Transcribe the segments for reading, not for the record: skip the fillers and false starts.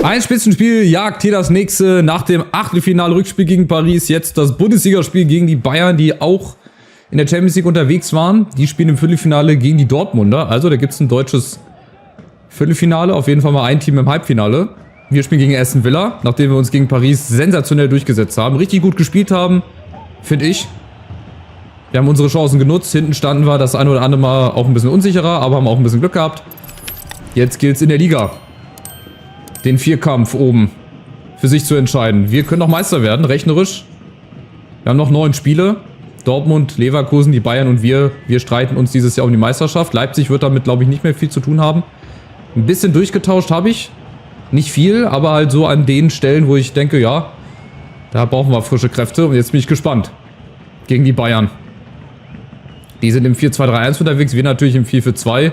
Ein Spitzenspiel jagt hier das nächste nach dem Achtelfinale-Rückspiel gegen Paris. Jetzt das Bundesligaspiel gegen die Bayern, die auch in der Champions League unterwegs waren. Die spielen im Viertelfinale gegen die Dortmunder. Also da gibt es ein deutsches Viertelfinale. Auf jeden Fall mal ein Team im Halbfinale. Wir spielen gegen Aston Villa, nachdem wir uns gegen Paris sensationell durchgesetzt haben. Richtig gut gespielt haben, finde ich. Wir haben unsere Chancen genutzt. Hinten standen wir das eine oder andere Mal auch ein bisschen unsicherer, aber haben auch ein bisschen Glück gehabt. Jetzt gilt es in der Liga, den Vierkampf oben für sich zu entscheiden. Wir können noch Meister werden, rechnerisch. Wir haben noch 9 Spiele. Dortmund, Leverkusen, die Bayern und wir streiten uns dieses Jahr um die Meisterschaft. Leipzig wird damit, glaube ich, nicht mehr viel zu tun haben. Ein bisschen durchgetauscht habe ich. Nicht viel, aber halt so an den Stellen, wo ich denke, ja, da brauchen wir frische Kräfte. Und jetzt bin ich gespannt. Gegen die Bayern. Die sind im 4-2-3-1 unterwegs, wir natürlich im 4-4-2.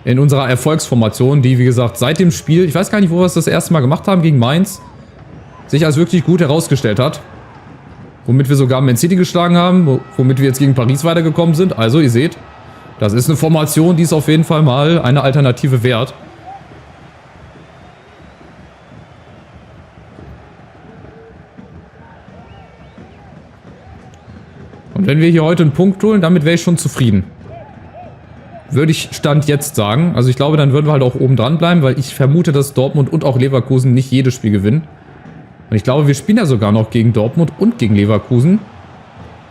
In unserer Erfolgsformation, die, wie gesagt, seit dem Spiel, ich weiß gar nicht, wo wir es das erste Mal gemacht haben, gegen Mainz, sich als wirklich gut herausgestellt hat. Womit wir sogar Man City geschlagen haben, womit wir jetzt gegen Paris weitergekommen sind. Also, ihr seht, das ist eine Formation, die ist auf jeden Fall mal eine Alternative wert. Und wenn wir hier heute einen Punkt holen, damit wäre ich schon zufrieden. Würde ich Stand jetzt sagen. Also ich glaube, dann würden wir halt auch oben dran bleiben, weil ich vermute, dass Dortmund und auch Leverkusen nicht jedes Spiel gewinnen. Und ich glaube, wir spielen ja sogar noch gegen Dortmund und gegen Leverkusen.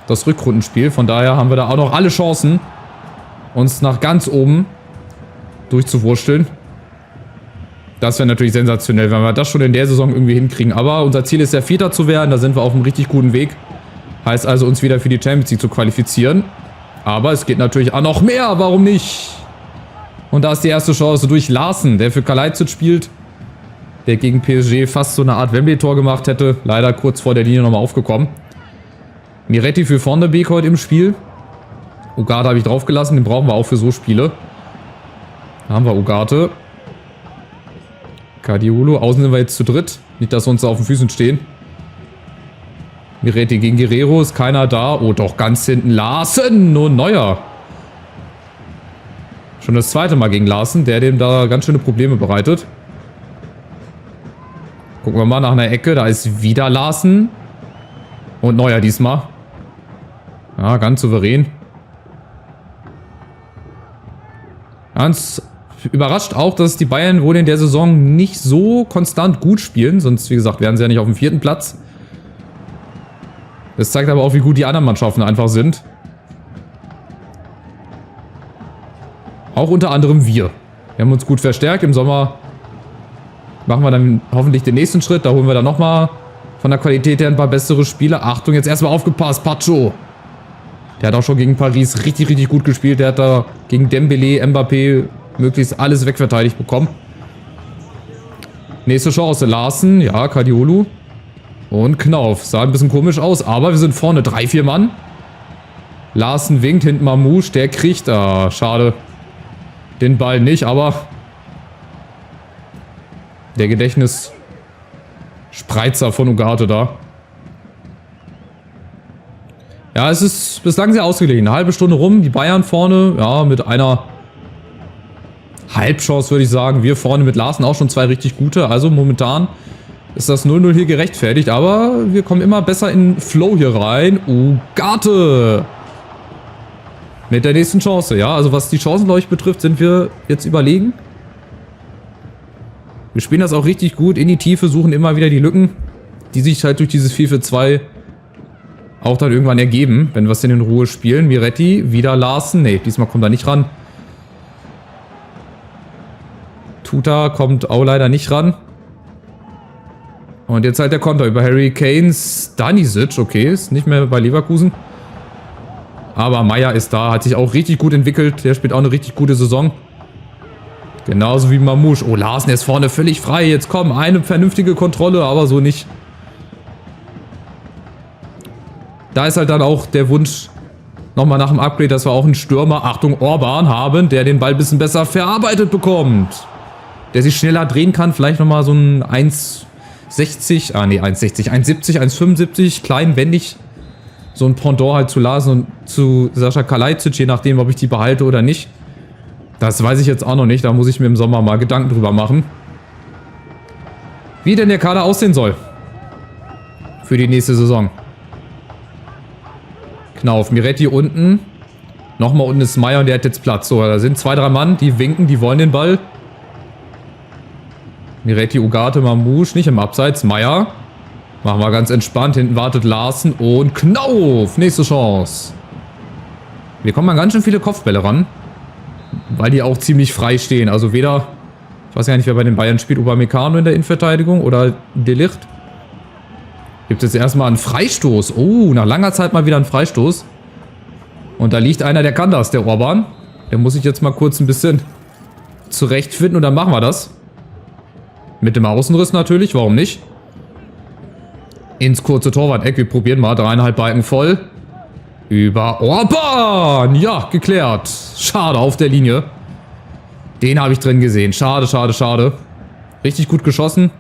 Das Rückrundenspiel. Von daher haben wir da auch noch alle Chancen, uns nach ganz oben durchzuwursteln. Das wäre natürlich sensationell, wenn wir das schon in der Saison irgendwie hinkriegen. Aber unser Ziel ist ja Vierter zu werden. Da sind wir auf einem richtig guten Weg. Heißt also, uns wieder für die Champions League zu qualifizieren. Aber es geht natürlich auch noch mehr, warum nicht? Und da ist die erste Chance durch Larsen, der für Kalajdzic spielt. Der gegen PSG fast so eine Art Wembley-Tor gemacht hätte. Leider kurz vor der Linie nochmal aufgekommen. Miretti für Van der Beek heute im Spiel. Ugarte habe ich draufgelassen, den brauchen wir auch für so Spiele. Da haben wir Ugarte. Guardiola, außen sind wir jetzt zu dritt. Nicht, dass wir uns da auf den Füßen stehen. Miretti gegen Guerrero, ist keiner da. Oh, doch, ganz hinten Larsen und Neuer. Schon das zweite Mal gegen Larsen, der dem da ganz schöne Probleme bereitet. Gucken wir mal nach einer Ecke, da ist wieder Larsen. Und Neuer diesmal. Ja, ganz souverän. Ganz überrascht auch, dass die Bayern wohl in der Saison nicht so konstant gut spielen. Sonst, wie gesagt, wären sie ja nicht auf dem 4. Platz. Das zeigt aber auch, wie gut die anderen Mannschaften einfach sind. Auch unter anderem wir. Wir haben uns gut verstärkt. Im Sommer machen wir dann hoffentlich den nächsten Schritt. Da holen wir dann nochmal von der Qualität her ein paar bessere Spiele. Achtung, jetzt erstmal aufgepasst. Pacho. Der hat auch schon gegen Paris richtig, richtig gut gespielt. Der hat da gegen Dembélé, Mbappé möglichst alles wegverteidigt bekommen. Nächste Chance. Larsen. Ja, Guardiola. Und Knauf. Sah ein bisschen komisch aus, aber wir sind vorne 3-4 Mann. Larsen winkt, hinten Mamouche, der kriegt, schade, den Ball nicht, aber der Gedächtnisspreizer von Ugarte da. Ja, es ist bislang sehr ausgeglichen. Eine halbe Stunde rum, die Bayern vorne, ja, mit einer Halbchance würde ich sagen. Wir vorne mit Larsen auch schon 2 richtig gute, also momentan ist das 0-0 hier gerechtfertigt, aber wir kommen immer besser in Flow hier rein. Ugarte! Mit der nächsten Chance, ja. Also was die Chancen, glaube ich, betrifft, sind wir jetzt überlegen. Wir spielen das auch richtig gut in die Tiefe, suchen immer wieder die Lücken, die sich halt durch dieses 4-4-2 auch dann irgendwann ergeben, wenn wir es denn in Ruhe spielen. Miretti, wieder Larsen. Ne, diesmal kommt er nicht ran. Tuta kommt auch leider nicht ran. Und jetzt halt der Konter über Harry Kane. Stanisic, okay, ist nicht mehr bei Leverkusen. Aber Meier ist da, hat sich auch richtig gut entwickelt. Der spielt auch eine richtig gute Saison. Genauso wie Mamouche. Oh, Larsen ist vorne völlig frei. Jetzt komm, eine vernünftige Kontrolle, aber so nicht. Da ist halt dann auch der Wunsch, nochmal nach dem Upgrade, dass wir auch einen Stürmer, Achtung, Orban haben, der den Ball ein bisschen besser verarbeitet bekommt. Der sich schneller drehen kann, vielleicht nochmal so ein 1,60, 1,70, 1,75, klein, wendig. So ein Pendant halt zu Larsen und zu Sascha Kalajdzic, je nachdem, ob ich die behalte oder nicht. Das weiß ich jetzt auch noch nicht, da muss ich mir im Sommer mal Gedanken drüber machen. wie denn der Kader aussehen soll. Für die nächste Saison. Knauf, Miretti unten. Nochmal unten ist Meier und der hat jetzt Platz. So, da sind 2, 3 Mann, die winken, die wollen den Ball. Miretti, Ugarte, Mamouche, nicht im Abseits. Meier. Machen wir ganz entspannt. Hinten wartet Larsen und Knauf. Nächste Chance. Wir kommen an ganz schön viele Kopfbälle ran. Weil die auch ziemlich frei stehen. Also weder, ich weiß ja nicht, wer bei den Bayern spielt, Upamecano in der Innenverteidigung oder De Ligt. Gibt es jetzt erstmal einen Freistoß. Oh, nach langer Zeit mal wieder einen Freistoß. Und da liegt einer, der kann das, der Orban. Der muss sich jetzt mal kurz ein bisschen zurechtfinden und dann machen wir das. Mit dem Außenriss natürlich, warum nicht? Ins kurze Torwart-Eck, wir probieren mal. 3,5 Balken voll. Über Orban! Ja, geklärt. Schade, auf der Linie. Den habe ich drin gesehen. Schade, schade, schade. Richtig gut geschossen.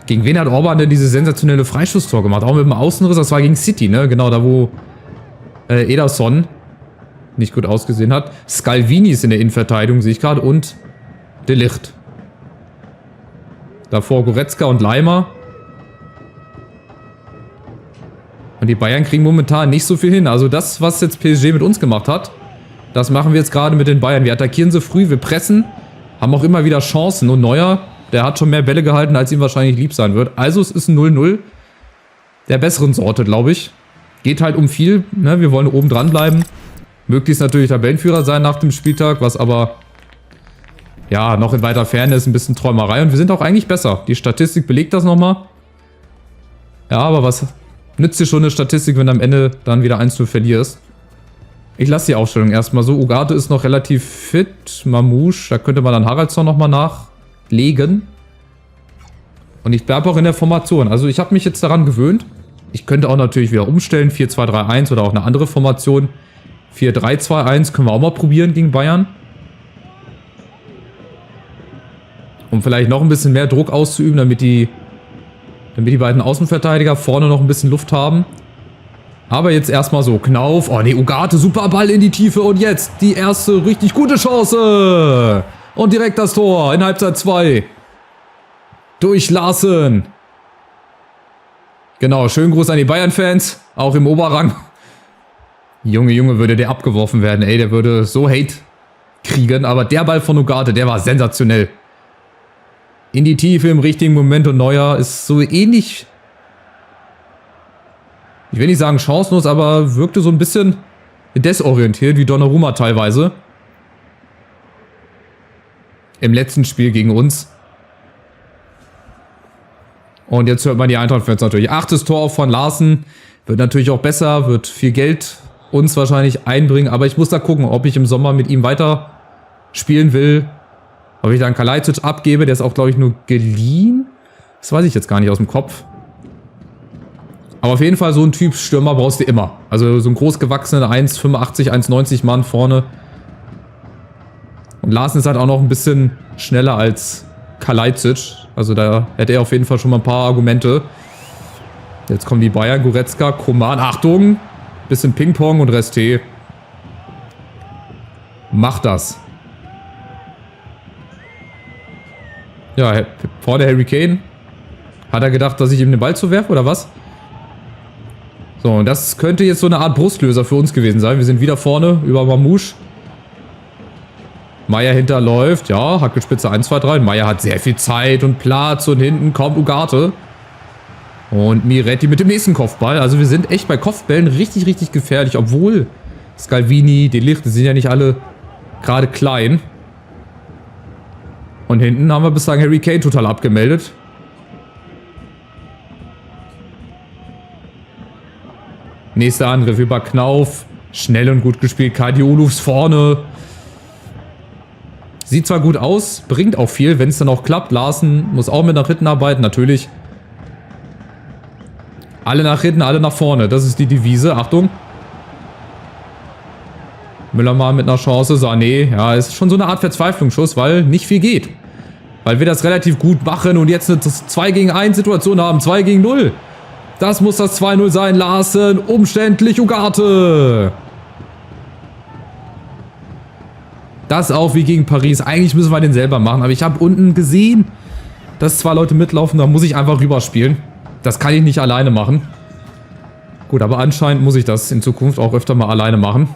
Gegen wen hat Orban denn diese sensationelle Freistoßtor gemacht? Auch mit dem Außenriss, das war gegen City, ne? Genau, da wo Ederson nicht gut ausgesehen hat. Scalvini ist in der Innenverteidigung, sehe ich gerade. Und De Ligt. Davor Goretzka und Leimer. Und die Bayern kriegen momentan nicht so viel hin. Also das, was jetzt PSG mit uns gemacht hat, das machen wir jetzt gerade mit den Bayern. Wir attackieren so früh, wir pressen, haben auch immer wieder Chancen. Und Neuer, der hat schon mehr Bälle gehalten, als ihm wahrscheinlich lieb sein wird. Also es ist ein 0-0 der besseren Sorte, glaube ich. Geht halt um viel, ne? Wir wollen oben dran bleiben. Möglichst natürlich Tabellenführer sein nach dem Spieltag, was aber ja noch in weiter Ferne ist, ein bisschen Träumerei. Und wir sind auch eigentlich besser. Die Statistik belegt das nochmal. Ja, aber was nützt dir schon eine Statistik, wenn du am Ende dann wieder 1-0 verlierst? Ich lasse die Aufstellung erstmal so. Ugarte ist noch relativ fit. Mamouche, da könnte man dann Haraldsson nochmal nachlegen. Und ich bleibe auch in der Formation. Also ich habe mich jetzt daran gewöhnt. Ich könnte auch natürlich wieder umstellen. 4-2-3-1 oder auch eine andere Formation. 4-3-2-1 können wir auch mal probieren gegen Bayern. Um vielleicht noch ein bisschen mehr Druck auszuüben, damit die beiden Außenverteidiger vorne noch ein bisschen Luft haben. Aber jetzt erstmal so, Knauf. Oh ne, Ugarte, super Ball in die Tiefe. Und jetzt die erste richtig gute Chance. Und direkt das Tor in Halbzeit 2. Durch Larsen. Genau, schönen Gruß an die Bayern-Fans. Auch im Oberrang. Junge, würde der abgeworfen werden. Ey, der würde so Hate kriegen. Aber der Ball von Ugarte, der war sensationell. In die Tiefe im richtigen Moment und Neuer ist so ähnlich, ich will nicht sagen chancenlos, aber wirkte so ein bisschen desorientiert wie Donnarumma teilweise. Im letzten Spiel gegen uns. Und jetzt hört man die Eintracht-Fans natürlich. 8. Tor von Larsen. Wird natürlich auch besser, wird viel Geld uns wahrscheinlich einbringen. Aber ich muss da gucken, ob ich im Sommer mit ihm weiter spielen will. Ob ich dann Kalajdzic abgebe, der ist auch, glaube ich, nur geliehen. Das weiß ich jetzt gar nicht aus dem Kopf. Aber auf jeden Fall so ein Typ Stürmer brauchst du immer. Also so ein großgewachsener 1,85, 1,90 Mann vorne. Und Larsen ist halt auch noch ein bisschen schneller als Kalajdzic. Also da hätte er auf jeden Fall schon mal ein paar Argumente. Jetzt kommen die Bayern, Goretzka, Coman. Achtung! Bisschen Ping-Pong und Resté. Macht das. Ja, vorne Harry Kane. Hat er gedacht, dass ich ihm den Ball zuwerfe oder was? So, und das könnte jetzt so eine Art Brustlöser für uns gewesen sein. Wir sind wieder vorne über Mamouche. Meier hinterläuft. Ja, Hackelspitze 1, 2, 3. Meier hat sehr viel Zeit und Platz und hinten kommt Ugarte. Und Miretti mit dem nächsten Kopfball. Also wir sind echt bei Kopfbällen richtig, richtig gefährlich. Obwohl Scalvini, De Ligt, die sind ja nicht alle gerade klein. Und hinten haben wir bislang Harry Kane total abgemeldet. Nächster Angriff über Knauf. Schnell und gut gespielt. Kadiolufs vorne. Sieht zwar gut aus, bringt auch viel, wenn es dann auch klappt. Larsen muss auch mit nach hinten arbeiten, natürlich. Alle nach hinten, alle nach vorne. Das ist die Devise. Achtung. Müller mal mit einer Chance. Sané. Ja, ist schon so eine Art Verzweiflungsschuss, weil nicht viel geht. Weil wir das relativ gut machen und jetzt eine 2 gegen 1 Situation haben. 2 gegen 0. Das muss das 2-0 sein. Larsen, umständlich Ugarte. Das auch wie gegen Paris. Eigentlich müssen wir den selber machen. Aber ich habe unten gesehen, dass 2 Leute mitlaufen. Da muss ich einfach rüberspielen. Das kann ich nicht alleine machen. Gut, aber anscheinend muss ich das in Zukunft auch öfter mal alleine machen.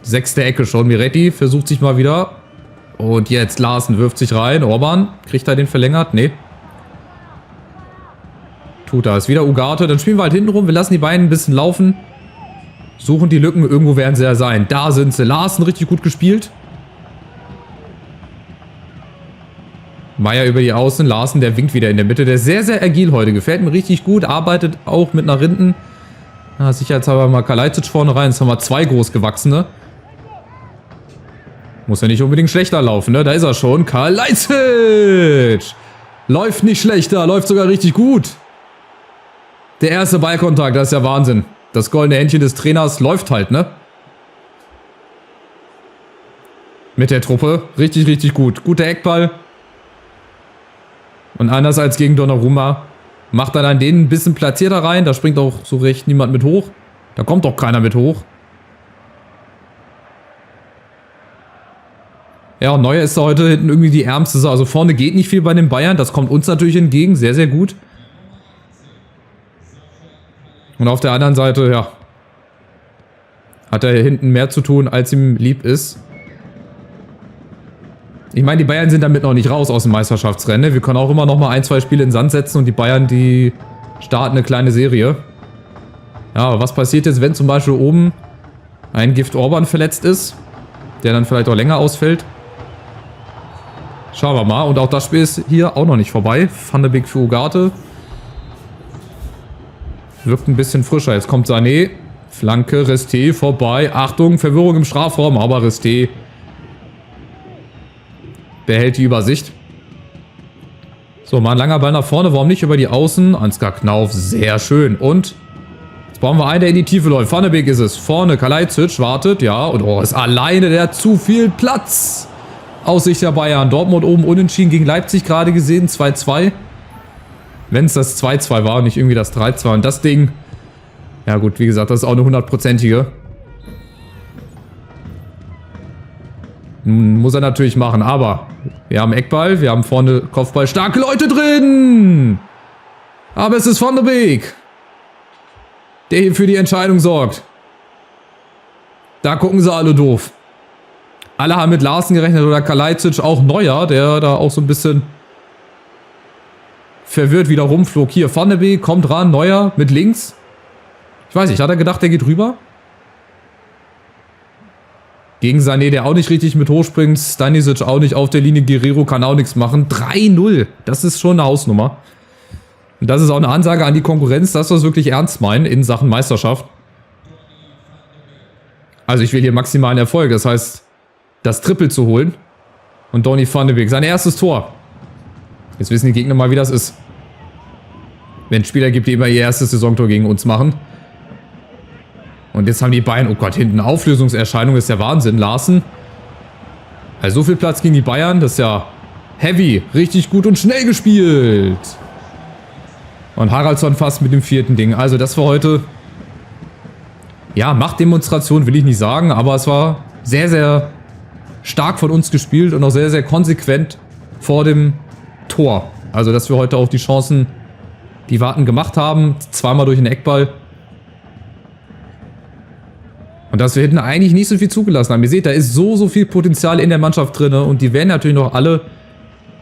6. Ecke schon. Miretti versucht sich mal wieder. Und jetzt Larsen wirft sich rein. Orban, kriegt er den verlängert? Nee. Tut er. Ist wieder Ugarte. Dann spielen wir halt hinten rum. Wir lassen die beiden ein bisschen laufen. Suchen die Lücken. Irgendwo werden sie ja sein. Da sind sie. Larsen richtig gut gespielt. Meier über die Außen. Larsen, der winkt wieder in der Mitte. Der ist sehr, sehr agil heute. Gefällt mir richtig gut. Arbeitet auch mit nach hinten. Sicherheitshalber mal Kalajdzic vorne rein. Jetzt haben wir 2 großgewachsene. Muss ja nicht unbedingt schlechter laufen, ne? Da ist er schon. Kalajdzic! Läuft nicht schlechter. Läuft sogar richtig gut. Der erste Ballkontakt. Das ist ja Wahnsinn. Das goldene Händchen des Trainers läuft halt, ne? Mit der Truppe. Richtig, richtig gut. Guter Eckball. Und anders als gegen Donnarumma macht er dann den ein bisschen platzierter rein. Da springt auch so recht niemand mit hoch. Da kommt doch keiner mit hoch. Ja, und Neuer ist da heute hinten irgendwie die ärmste. Also vorne geht nicht viel bei den Bayern. Das kommt uns natürlich entgegen. Sehr, sehr gut. Und auf der anderen Seite, ja, hat er hier hinten mehr zu tun, als ihm lieb ist. Ich meine, die Bayern sind damit noch nicht raus aus dem Meisterschaftsrennen. Wir können auch immer noch mal 1, 2 Spiele in den Sand setzen und die Bayern, die starten eine kleine Serie. Ja, aber was passiert jetzt, wenn zum Beispiel oben ein Gift Orban verletzt ist, der dann vielleicht auch länger ausfällt? Schauen wir mal. Und auch das Spiel ist hier auch noch nicht vorbei. Van de Beek für Ugarte. Wirkt ein bisschen frischer. Jetzt kommt Sané. Flanke, Resté vorbei. Achtung, Verwirrung im Strafraum, aber Resté behält die Übersicht. So, mal ein langer Ball nach vorne. Warum nicht über die Außen? Ansgar Knauf, sehr schön. Und jetzt brauchen wir einen, der in die Tiefe läuft. Van de Beek ist es. Vorne Kalajdzic wartet, ja. Und oh, ist alleine, der hat zu viel Platz. Aus Sicht der Bayern. Dortmund oben unentschieden gegen Leipzig gerade gesehen. 2-2. Wenn es das 2-2 war und nicht irgendwie das 3-2. Und das Ding, ja gut, wie gesagt, das ist auch eine 100%ige. Muss er natürlich machen, aber wir haben Eckball, wir haben vorne Kopfball, starke Leute drin. Aber es ist Van de Beek, der hier für die Entscheidung sorgt. Da gucken sie alle doof. Alle haben mit Larsen gerechnet oder Kalajdzic, auch Neuer, der da auch so ein bisschen verwirrt wieder rumflog. Hier, Van de Beek kommt ran, Neuer mit links. Ich weiß nicht, hat er gedacht, der geht rüber? Gegen Sané, der auch nicht richtig mit hochspringt. Stanisic auch nicht auf der Linie. Guerreiro kann auch nichts machen. 3-0. Das ist schon eine Hausnummer. Und das ist auch eine Ansage an die Konkurrenz, dass wir es wirklich ernst meinen in Sachen Meisterschaft. Also ich will hier maximalen Erfolg. Das heißt, das Triple zu holen. Und Donny van de Beek, sein erstes Tor. Jetzt wissen die Gegner mal, wie das ist. Wenn es Spieler gibt, die immer ihr erstes Saisontor gegen uns machen. Und jetzt haben die Bayern, oh Gott, hinten Auflösungserscheinung, ist ja Wahnsinn. Larsen. Also so viel Platz gegen die Bayern, das ist ja heavy, richtig gut und schnell gespielt. Und Haraldsson fast mit dem 4. Ding. Also das war heute, ja, Machtdemonstration will ich nicht sagen, aber es war sehr, sehr stark von uns gespielt und auch sehr, sehr konsequent vor dem Tor. Also dass wir heute auch die Chancen, die Warten gemacht haben, zweimal durch den Eckball. Und dass wir hinten eigentlich nicht so viel zugelassen haben. Ihr seht, da ist so viel Potenzial in der Mannschaft drin. Und die werden natürlich noch alle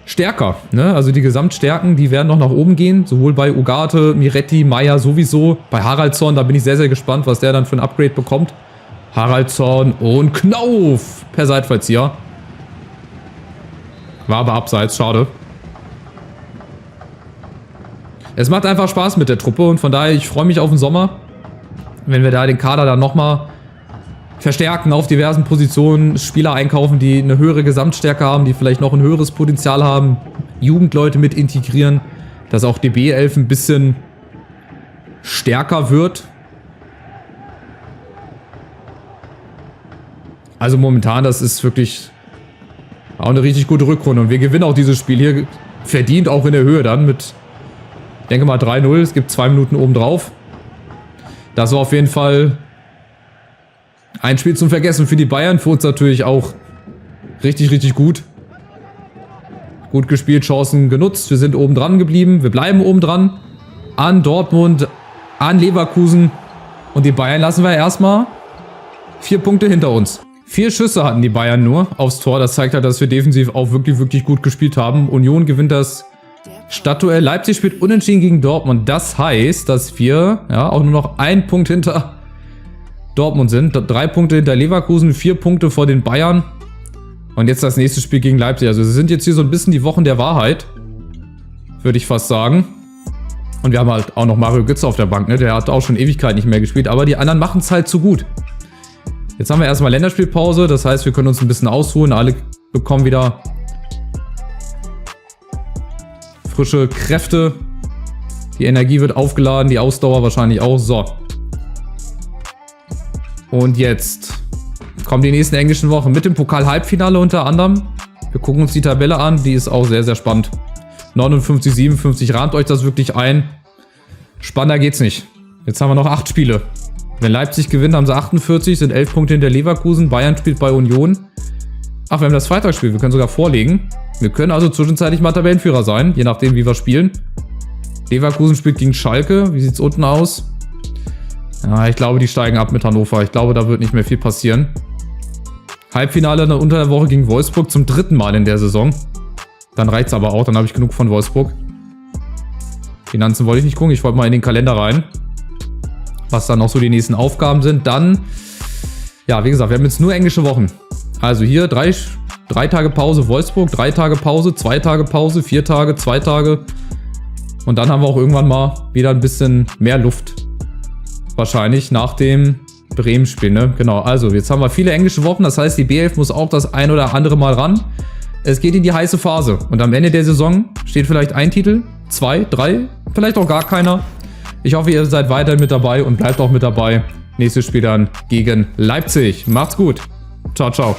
stärker. Ne? Also die Gesamtstärken, die werden noch nach oben gehen. Sowohl bei Ugarte, Miretti, Meier sowieso. Bei Haraldsson, da bin ich sehr, sehr gespannt, was der dann für ein Upgrade bekommt. Haraldsson und Knauf per Seitfallzieher. War aber abseits, schade. Es macht einfach Spaß mit der Truppe. Und von daher, ich freue mich auf den Sommer. Wenn wir da den Kader dann nochmal verstärken auf diversen Positionen, Spieler einkaufen, die eine höhere Gesamtstärke haben, die vielleicht noch ein höheres Potenzial haben, Jugendleute mit integrieren, dass auch DB11 ein bisschen stärker wird. Also momentan, das ist wirklich auch eine richtig gute Rückrunde und wir gewinnen auch dieses Spiel hier verdient, auch in der Höhe dann mit, ich denke mal 3-0, es gibt 2 Minuten obendrauf. Das war auf jeden Fall Ein Spiel zum Vergessen für die Bayern, für uns natürlich auch richtig, richtig gut. Gut gespielt, Chancen genutzt, wir sind oben dran geblieben, wir bleiben oben dran. An Dortmund, an Leverkusen und die Bayern lassen wir erstmal 4 Punkte hinter uns. 4 Schüsse hatten die Bayern nur aufs Tor, das zeigt halt, dass wir defensiv auch wirklich, wirklich gut gespielt haben. Union gewinnt das Stadtduell, Leipzig spielt unentschieden gegen Dortmund, das heißt, dass wir ja auch nur noch 1 Punkt hinter Dortmund sind, 3 Punkte hinter Leverkusen, 4 Punkte vor den Bayern. Und jetzt das nächste Spiel gegen Leipzig. Also es sind jetzt hier so ein bisschen die Wochen der Wahrheit, würde ich fast sagen. Und wir haben halt auch noch Mario Götze auf der Bank, ne? Der hat auch schon Ewigkeit nicht mehr gespielt, aber die anderen machen es halt zu gut. Jetzt haben wir erstmal Länderspielpause, das heißt, wir können uns ein bisschen ausruhen. Alle bekommen wieder frische Kräfte. Die Energie wird aufgeladen, die Ausdauer wahrscheinlich auch. So. Und jetzt kommen die nächsten englischen Wochen mit dem Pokal-Halbfinale unter anderem. Wir gucken uns die Tabelle an, die ist auch sehr, sehr spannend. 59, 57, rahmt euch das wirklich ein. Spannender geht's nicht. Jetzt haben wir noch 8 Spiele. Wenn Leipzig gewinnt, haben sie 48, sind 11 Punkte hinter Leverkusen. Bayern spielt bei Union. Ach, wir haben das Freitagsspiel, wir können sogar vorlegen. Wir können also zwischenzeitlich mal Tabellenführer sein, je nachdem, wie wir spielen. Leverkusen spielt gegen Schalke. Wie sieht's unten aus? Ja, ich glaube, die steigen ab mit Hannover. Ich glaube, da wird nicht mehr viel passieren. Halbfinale unter der Woche gegen Wolfsburg zum 3. Mal in der Saison. Dann reicht's aber auch, dann habe ich genug von Wolfsburg. Finanzen wollte ich nicht gucken, ich wollte mal in den Kalender rein. Was dann noch so die nächsten Aufgaben sind. Dann, ja, wie gesagt, wir haben jetzt nur englische Wochen. Also hier 3 Tage Pause Wolfsburg, 3 Tage Pause, 2 Tage Pause, 4 Tage, 2 Tage. Und dann haben wir auch irgendwann mal wieder ein bisschen mehr Luft. Wahrscheinlich nach dem Bremen-Spiel, ne? Genau, also jetzt haben wir viele englische Wochen, das heißt, die B11 muss auch das ein oder andere Mal ran. Es geht in die heiße Phase und am Ende der Saison steht vielleicht ein Titel, 2, 3, vielleicht auch gar keiner. Ich hoffe, ihr seid weiterhin mit dabei und bleibt auch mit dabei. Nächstes Spiel dann gegen Leipzig. Macht's gut. Ciao, ciao.